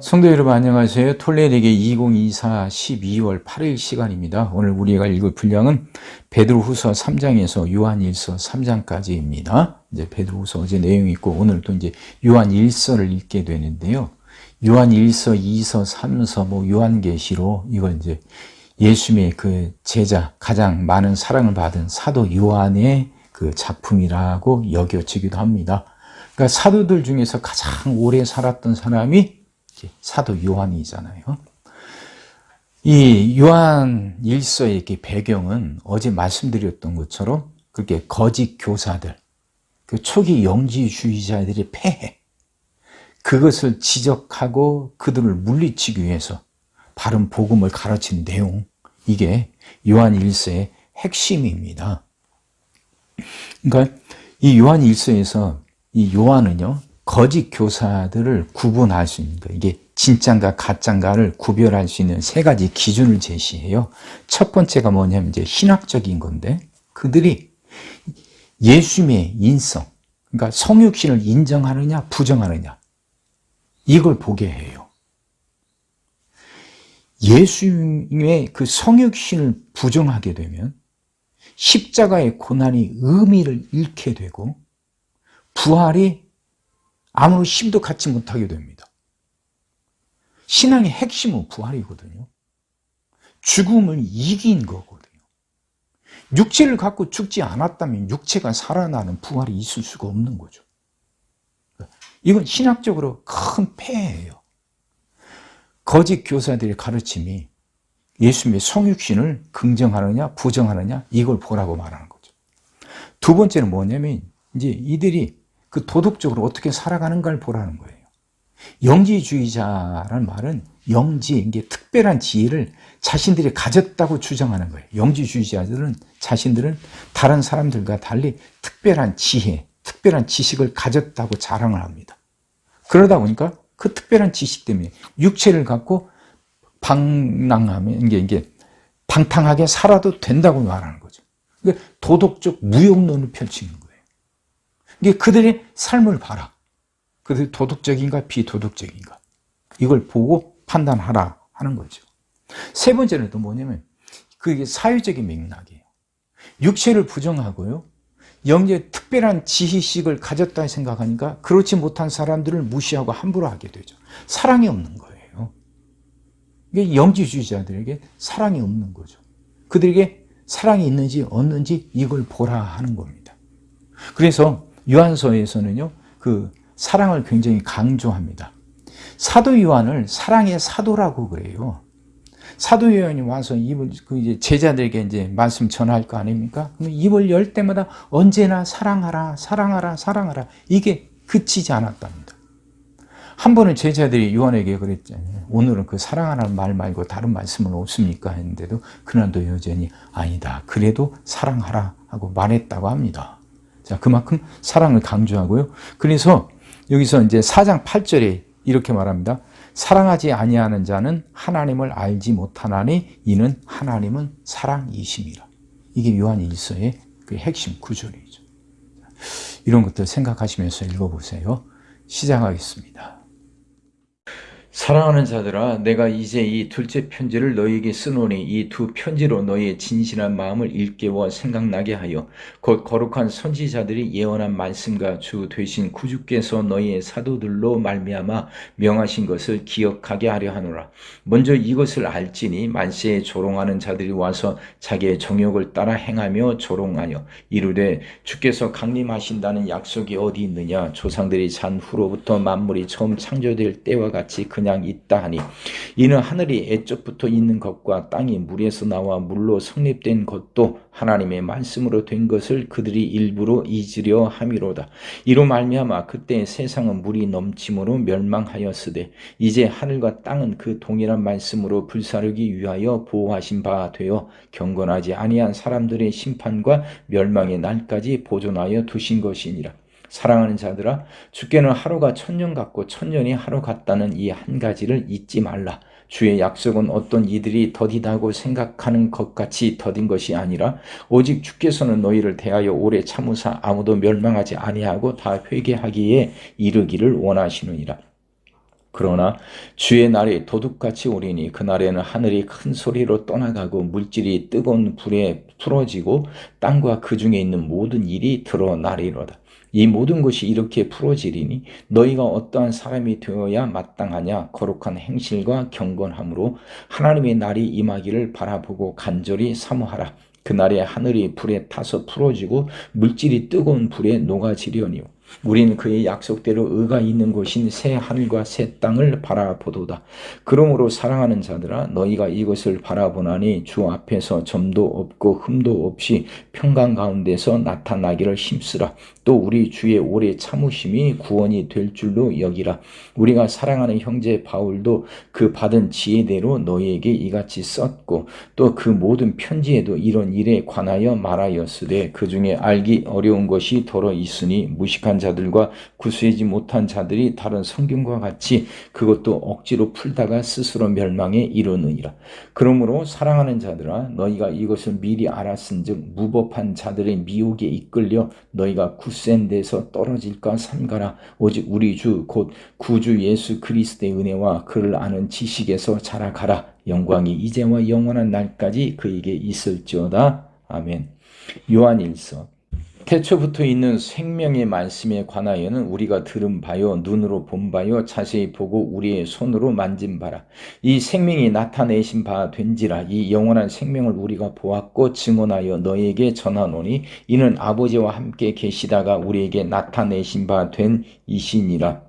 성도 여러분 안녕하세요. 톨레르게 2024 12월 8일 시간입니다. 오늘 우리가 읽을 분량은 베드로후서 3장에서 요한일서 3장까지입니다. 이제 베드로후서 어제 내용이 있고 오늘 또 이제 요한일서를 읽게 되는데요. 요한일서, 2서, 3서, 요한계시로 이걸 이제 예수님의 그 제자 가장 많은 사랑을 받은 사도 요한의 그 작품이라고 여겨지기도 합니다. 그러니까 사도들 중에서 가장 오래 살았던 사람이 사도 요한이잖아요. 이 요한 일서의 배경은 어제 말씀드렸던 것처럼 그렇게 거짓 교사들, 그 초기 영지주의자들의 폐해, 그것을 지적하고 그들을 물리치기 위해서 바른 복음을 가르치는 내용, 이게 요한 일서의 핵심입니다. 그러니까 이 요한 일서에서 이 요한은요, 거짓 교사들을 구분할 수 있는 거예요. 이게 진짜인가 가짜인가를 구별할 수 있는 세 가지 기준을 제시해요. 첫 번째가 뭐냐면 이제 신학적인 건데, 그들이 예수님의 인성, 그러니까 성육신을 인정하느냐 부정하느냐, 이걸 보게 해요. 예수님의 그 성육신을 부정하게 되면 십자가의 고난이 의미를 잃게 되고 부활이 아무런 힘도 갖지 못하게 됩니다. 신앙의 핵심은 부활이거든요. 죽음을 이긴 거거든요. 육체를 갖고 죽지 않았다면 육체가 살아나는 부활이 있을 수가 없는 거죠. 이건 신학적으로 큰 폐해예요. 거짓 교사들의 가르침이 예수님의 성육신을 긍정하느냐 부정하느냐, 이걸 보라고 말하는 거죠. 두 번째는 뭐냐면 이제 이들이 그 도덕적으로 어떻게 살아가는가를 보라는 거예요. 영지주의자라는 말은 영지, 이게 특별한 지혜를 자신들이 가졌다고 주장하는 거예요. 영지주의자들은 자신들은 다른 사람들과 달리 특별한 지혜, 특별한 지식을 가졌다고 자랑을 합니다. 그러다 보니까 그 특별한 지식 때문에 육체를 갖고 방랑하면 이게 방탕하게 살아도 된다고 말하는 거죠. 그러니까 도덕적 무용론을 펼치는 거예요. 이게 그들의 삶을 봐라. 그들이 도덕적인가 비도덕적인가, 이걸 보고 판단하라 하는 거죠. 세 번째는 또 뭐냐면 그게 사회적인 맥락이에요. 육체를 부정하고요, 영적 특별한 지식을 가졌다 생각하니까 그렇지 못한 사람들을 무시하고 함부로 하게 되죠. 사랑이 없는 거예요. 이게 영지주의자들에게 사랑이 없는 거죠. 그들에게 사랑이 있는지 없는지 이걸 보라 하는 겁니다. 그래서 요한서에서는요, 그 사랑을 굉장히 강조합니다. 사도 요한을 사랑의 사도라고 그래요. 사도 요한이 와서 입을 이제 제자들에게 이제 말씀 전할 거 아닙니까? 그럼 입을 열 때마다 언제나 사랑하라, 사랑하라, 사랑하라, 이게 그치지 않았답니다. 한 번은 제자들이 요한에게 그랬잖아요. 오늘은 그 사랑하라는 말 말고 다른 말씀은 없습니까? 했는데도 그날도 여전히 아니다, 그래도 사랑하라 하고 말했다고 합니다. 자, 그만큼 사랑을 강조하고요. 그래서 여기서 이제 4장 8절에 이렇게 말합니다. 사랑하지 아니하는 자는 하나님을 알지 못하나니 이는 하나님은 사랑이심이라. 이게 요한 일서의 그 핵심 구절이죠. 이런 것들 생각하시면서 읽어보세요. 시작하겠습니다. 사랑하는 자들아, 내가 이제 이 둘째 편지를 너희에게 쓰노니 이 두 편지로 너희의 진실한 마음을 일깨워 생각나게 하여 곧 거룩한 선지자들이 예언한 말씀과 주 되신 구주께서 너희의 사도들로 말미암아 명하신 것을 기억하게 하려 하노라. 먼저 이것을 알지니 만세에 조롱하는 자들이 와서 자기의 정욕을 따라 행하며 조롱하여 이르되 주께서 강림하신다는 약속이 어디 있느냐? 조상들이 잔 후로부터 만물이 처음 창조될 때와 같이 그냥 있다 하니 이는 하늘이 애적부터 있는 것과 땅이 물에서 나와 물로 성립된 것도 하나님의 말씀으로 된 것을 그들이 일부러 잊으려 함이로다. 이로 말미암아 그때 세상은 물이 넘침으로 멸망하였으되 이제 하늘과 땅은 그 동일한 말씀으로 불사르기 위하여 보호하신 바 되어 경건하지 아니한 사람들의 심판과 멸망의 날까지 보존하여 두신 것이니라. 사랑하는 자들아, 주께는 하루가 천년 같고 천년이 하루 같다는 이 한 가지를 잊지 말라. 주의 약속은 어떤 이들이 더디다고 생각하는 것 같이 더딘 것이 아니라 오직 주께서는 너희를 대하여 오래 참으사 아무도 멸망하지 아니하고 다 회개하기에 이르기를 원하시느니라. 그러나 주의 날이 도둑같이 오리니 그날에는 하늘이 큰 소리로 떠나가고 물질이 뜨거운 불에 풀어지고 땅과 그 중에 있는 모든 일이 드러나리로다. 이 모든 것이 이렇게 풀어지리니 너희가 어떠한 사람이 되어야 마땅하냐? 거룩한 행실과 경건함으로 하나님의 날이 임하기를 바라보고 간절히 사모하라. 그날에 하늘이 불에 타서 풀어지고 물질이 뜨거운 불에 녹아지려니요. 우리는 그의 약속대로 의가 있는 곳인 새 하늘과 새 땅을 바라보도다. 그러므로 사랑하는 자들아, 너희가 이것을 바라보나니 주 앞에서 점도 없고 흠도 없이 평강 가운데서 나타나기를 힘쓰라. 또 우리 주의 오래 참으심이 구원이 될 줄로 여기라. 우리가 사랑하는 형제 바울도 그 받은 지혜대로 너희에게 이같이 썼고 또 그 모든 편지에도 이런 일에 관하여 말하였으되 그 중에 알기 어려운 것이 더러 있으니 무식한 자들과 구수하지 못한 자들이 다른 성경과 같이 그것도 억지로 풀다가 스스로 멸망에 이르느니라. 그러므로 사랑하는 자들아, 너희가 이것을 미리 알았은즉 무법한 자들의 미혹에 이끌려 너희가 굳센 데서 떨어질까 삼가라. 오직 우리 주 곧 구주 예수 그리스도의 은혜와 그를 아는 지식에서 자라가라. 영광이 이제와 영원한 날까지 그에게 있을지어다. 아멘. 요한일서. 태초부터 있는 생명의 말씀에 관하여는 우리가 들은 바요 눈으로 본 바요 자세히 보고 우리의 손으로 만진 바라. 이 생명이 나타내신 바 된지라. 이 영원한 생명을 우리가 보았고 증언하여 너희에게 전하노니 이는 아버지와 함께 계시다가 우리에게 나타내신 바 된 이시니라.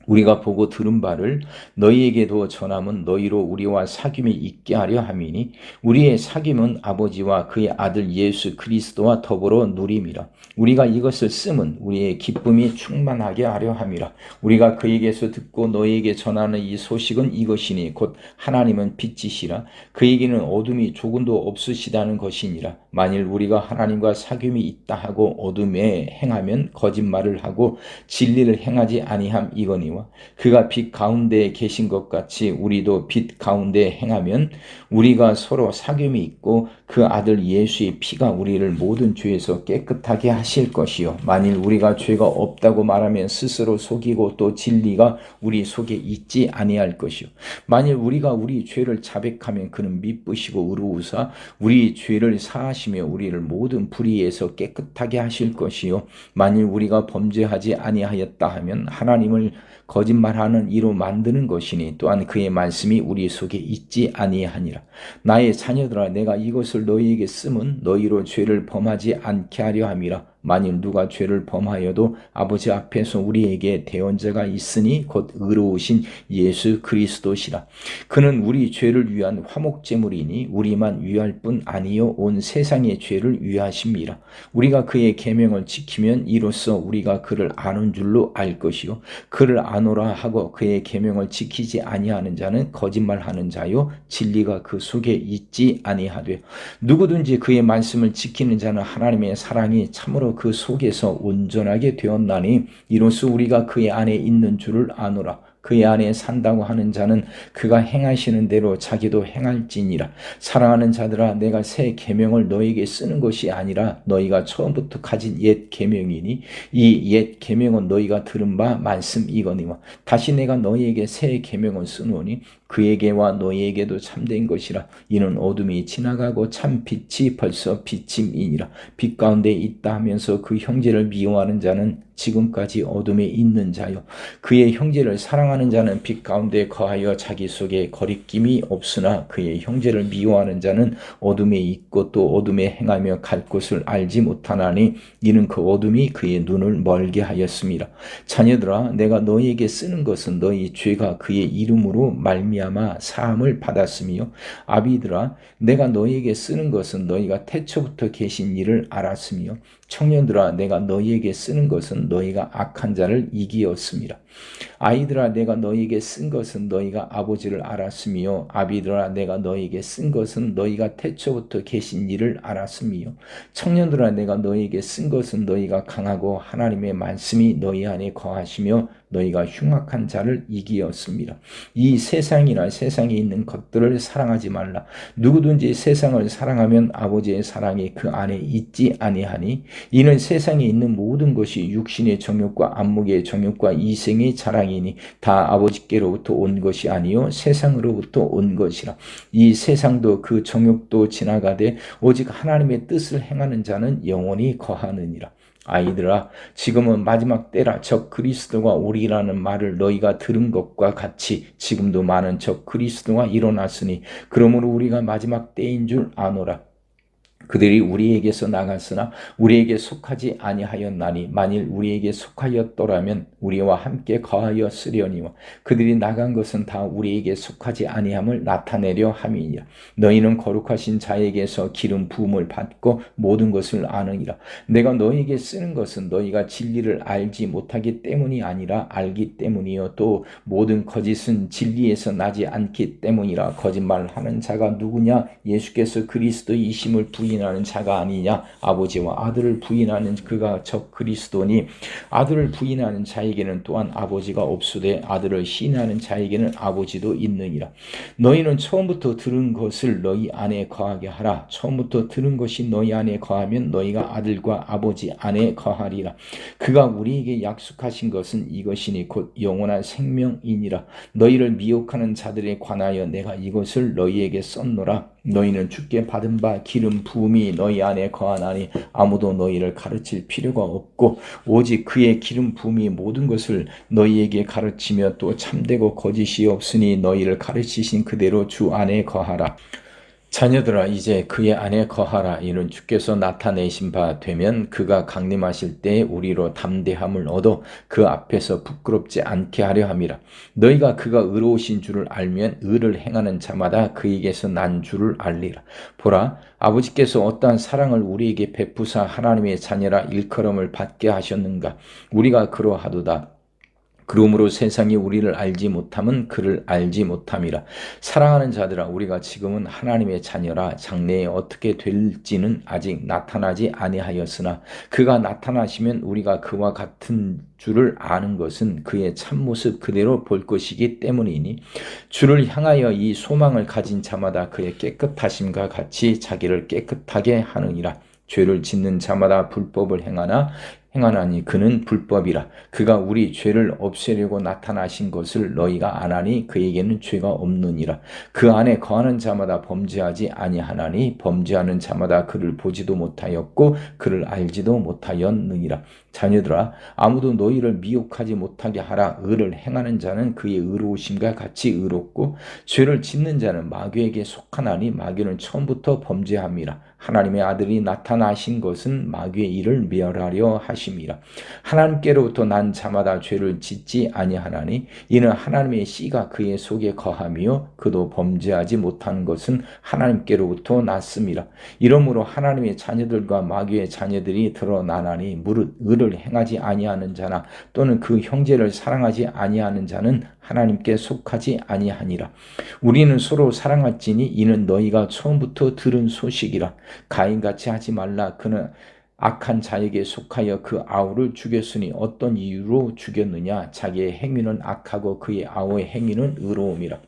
우리가 보고 들은 바를 너희에게도 전함은 너희로 우리와 사귐이 있게 하려 함이니 우리의 사귐은 아버지와 그의 아들 예수 그리스도와 더불어 누림이라. 우리가 이것을 쓰면 우리의 기쁨이 충만하게 하려 함이라. 우리가 그에게서 듣고 너희에게 전하는 이 소식은 이것이니 곧 하나님은 빛이시라. 그에게는 어둠이 조금도 없으시다는 것이니라. 만일 우리가 하나님과 사귐이 있다 하고 어둠에 행하면 거짓말을 하고 진리를 행하지 아니함 이거니와 그가 빛 가운데에 계신 것 같이 우리도 빛 가운데 행하면 우리가 서로 사귐이 있고 그 아들 예수의 피가 우리를 모든 죄에서 깨끗하게 하실 것이요. 만일 우리가 죄가 없다고 말하면 스스로 속이고 또 진리가 우리 속에 있지 아니할 것이요. 만일 우리가 우리 죄를 자백하면 그는 미쁘시고 의로우사 우리 죄를 사하시며 우리를 모든 불의에서 깨끗하게 하실 것이요. 만일 우리가 범죄하지 아니하였다 하면 하나님을 거짓말하는 이로 만드는 것이니 또한 그의 말씀이 우리 속에 있지 아니하니라. 나의 자녀들아, 내가 이것을 너희에게 쓰면 너희로 죄를 범하지 않게 하려 함이라. 만일 누가 죄를 범하여도 아버지 앞에서 우리에게 대언자가 있으니 곧 의로우신 예수 그리스도시라. 그는 우리 죄를 위한 화목제물이니 우리만 위할 뿐 아니요 온 세상의 죄를 위하심이라. 우리가 그의 계명을 지키면 이로써 우리가 그를 아는 줄로 알 것이요 그를 아노라 하고 그의 계명을 지키지 아니하는 자는 거짓말하는 자요 진리가 그 속에 있지 아니하되 누구든지 그의 말씀을 지키는 자는 하나님의 사랑이 참으로 그 속에서 온전하게 되었나니 이로써 우리가 그의 안에 있는 줄을 아노라. 그의 안에 산다고 하는 자는 그가 행하시는 대로 자기도 행할지니라. 사랑하는 자들아, 내가 새 계명을 너희에게 쓰는 것이 아니라 너희가 처음부터 가진 옛 계명이니 이 옛 계명은 너희가 들은 바 말씀이거니와 다시 내가 너희에게 새 계명을 쓰노니 그에게와 너희에게도 참된 것이라. 이는 어둠이 지나가고 참 빛이 벌써 비침이니라. 빛 가운데 있다 하면서 그 형제를 미워하는 자는 지금까지 어둠에 있는 자요 그의 형제를 사랑하는 자는 빛 가운데 거하여 자기 속에 거리낌이 없으나 그의 형제를 미워하는 자는 어둠에 있고 또 어둠에 행하며 갈 곳을 알지 못하나니 이는 그 어둠이 그의 눈을 멀게 하였습니다. 자녀들아, 내가 너희에게 쓰는 것은 너희 죄가 그의 이름으로 말미암아 사함을 받았으며 아비들아, 내가 너희에게 쓰는 것은 너희가 태초부터 계신 일을 알았으며 청년들아, 내가 너희에게 쓰는 것은 너희가 악한 자를 이기었습니다. 아이들아, 내가 너희에게 쓴 것은 너희가 아버지를 알았으며 아비들아, 내가 너희에게 쓴 것은 너희가 태초부터 계신 일을 알았으며 청년들아, 내가 너희에게 쓴 것은 너희가 강하고 하나님의 말씀이 너희 안에 거하시며 너희가 흉악한 자를 이기었습니다. 이 세상이나 세상에 있는 것들을 사랑하지 말라. 누구든지 세상을 사랑하면 아버지의 사랑이 그 안에 있지 아니하니 이는 세상에 있는 모든 것이 육신의 정욕과 안목의 정욕과 이생의 자랑이니 다 아버지께로부터 온 것이 아니요 세상으로부터 온 것이라. 이 세상도 그 정욕도 지나가되 오직 하나님의 뜻을 행하는 자는 영원히 거하느니라. 아이들아, 지금은 마지막 때라. 적 그리스도가 오리라는 말을 너희가 들은 것과 같이 지금도 많은 적 그리스도가 일어났으니 그러므로 우리가 마지막 때인 줄 아노라. 그들이 우리에게서 나갔으나 우리에게 속하지 아니하였나니 만일 우리에게 속하였더라면 우리와 함께 거하였으려니와 그들이 나간 것은 다 우리에게 속하지 아니함을 나타내려 함이니라. 너희는 거룩하신 자에게서 기름 부음을 받고 모든 것을 아느니라. 내가 너희에게 쓰는 것은 너희가 진리를 알지 못하기 때문이 아니라 알기 때문이요 또 모든 거짓은 진리에서 나지 않기 때문이라. 거짓말하는 자가 누구냐? 예수께서 그리스도이심을 부인하는 자가 아니냐. 아버지와 아들을 부인하는 그가 적 그리스도니 아들을 부인하는 자에게는 또한 아버지가 없으되 아들을 시인하는 자에게는 아버지도 있느니라. 너희는 처음부터 들은 것을 너희 안에 거하게 하라. 처음부터 들은 것이 너희 안에 거하면 너희가 아들과 아버지 안에 거하리라. 그가 우리에게 약속하신 것은 이것이니 곧 영원한 생명이니라. 너희를 미혹하는 자들에 관하여 내가 이것을 너희에게 썼노라. 너희는 주께 받은 바 기름 부음이 너희 안에 거하나니 아무도 너희를 가르칠 필요가 없고 오직 그의 기름 부음이 모든 것을 너희에게 가르치며 또 참되고 거짓이 없으니 너희를 가르치신 그대로 주 안에 거하라. 자녀들아 이제 그의 안에 거하라. 이는 주께서 나타내신 바 되면 그가 강림하실 때에 우리로 담대함을 얻어 그 앞에서 부끄럽지 않게 하려 함이라. 너희가 그가 의로우신 줄을 알면 의를 행하는 자마다 그에게서 난 줄을 알리라. 보라, 아버지께서 어떠한 사랑을 우리에게 베푸사 하나님의 자녀라 일컬음을 받게 하셨는가. 우리가 그러하도다. 그러므로 세상이 우리를 알지 못함은 그를 알지 못함이라. 사랑하는 자들아, 우리가 지금은 하나님의 자녀라. 장래에 어떻게 될지는 아직 나타나지 아니하였으나 그가 나타나시면 우리가 그와 같은 줄을 아는 것은 그의 참모습 그대로 볼 것이기 때문이니 주를 향하여 이 소망을 가진 자마다 그의 깨끗하심과 같이 자기를 깨끗하게 하느니라. 죄를 짓는 자마다 불법을 행하나니 그는 불법이라. 그가 우리 죄를 없애려고 나타나신 것을 너희가 아나니 그에게는 죄가 없느니라. 그 안에 거하는 자마다 범죄하지 아니하나니 범죄하는 자마다 그를 보지도 못하였고 그를 알지도 못하였느니라. 자녀들아, 아무도 너희를 미혹하지 못하게 하라. 의를 행하는 자는 그의 의로우심과 같이 의롭고 죄를 짓는 자는 마귀에게 속하나니 마귀는 처음부터 범죄함이라. 하나님의 아들이 나타나신 것은 마귀의 일을 멸하려 하심이라. 하나님께로부터 난 자마다 죄를 짓지 아니하나니 이는 하나님의 씨가 그의 속에 거하며 그도 범죄하지 못하는 것은 하나님께로부터 났음이라. 이러므로 하나님의 자녀들과 마귀의 자녀들이 드러나나니 무릇 의를 행하지 아니하는 자나 또는 그 형제를 사랑하지 아니하는 자는 하나님께 속하지 아니하니라. 우리는 서로 사랑할지니 이는 너희가 처음부터 들은 소식이라. 가인같이 하지 말라. 그는 악한 자에게 속하여 그 아우를 죽였으니 어떤 이유로 죽였느냐. 자기의 행위는 악하고 그의 아우의 행위는 의로움이라.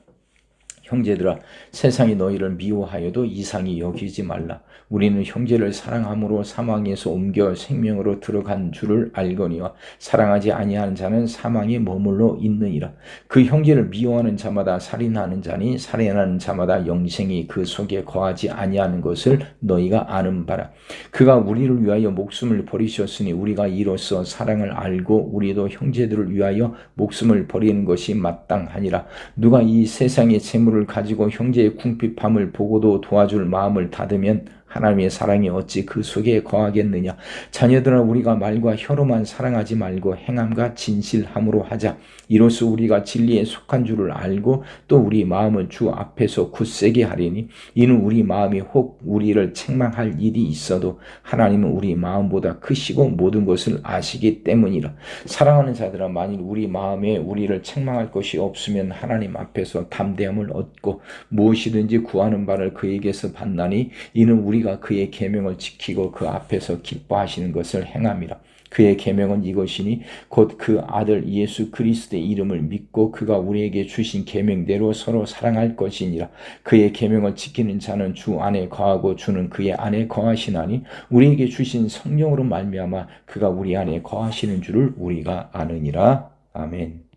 형제들아, 세상이 너희를 미워하여도 이상히 여기지 말라. 우리는 형제를 사랑함으로 사망에서 옮겨 생명으로 들어간 줄을 알거니와 사랑하지 아니하는 자는 사망에 머물러 있느니라. 그 형제를 미워하는 자마다 살인하는 자니 살인하는 자마다 영생이 그 속에 거하지 아니하는 것을 너희가 아는 바라. 그가 우리를 위하여 목숨을 버리셨으니 우리가 이로써 사랑을 알고 우리도 형제들을 위하여 목숨을 버리는 것이 마땅하니라. 누가 이 세상의 재물을 가지고 형제의 궁핍함을 보고도 도와줄 마음을 닫으면 하나님의 사랑이 어찌 그 속에 거하겠느냐. 자녀들아, 우리가 말과 혀로만 사랑하지 말고 행함과 진실함으로 하자. 이로써 우리가 진리에 속한 줄을 알고 또 우리 마음을 주 앞에서 굳세게 하리니 이는 우리 마음이 혹 우리를 책망할 일이 있어도 하나님은 우리 마음보다 크시고 모든 것을 아시기 때문이라. 사랑하는 자들아, 만일 우리 마음에 우리를 책망할 것이 없으면 하나님 앞에서 담대함을 얻고 무엇이든지 구하는 바를 그에게서 받나니 이는 우리가 그의 계명을 지키고 그 앞에서 기뻐하시는 것을 행함이라. 그의 계명은 이것이니 곧 그 아들 예수 그리스도의 이름을 믿고 그가 우리에게 주신 계명대로 서로 사랑할 것이니라. 그의 계명을 지키는 자는 주 안에 거하고 주는 그의 안에 거하시나니 우리에게 주신 성령으로 말미암아 그가 우리 안에 거하시는 줄을 우리가 아느니라. 아멘.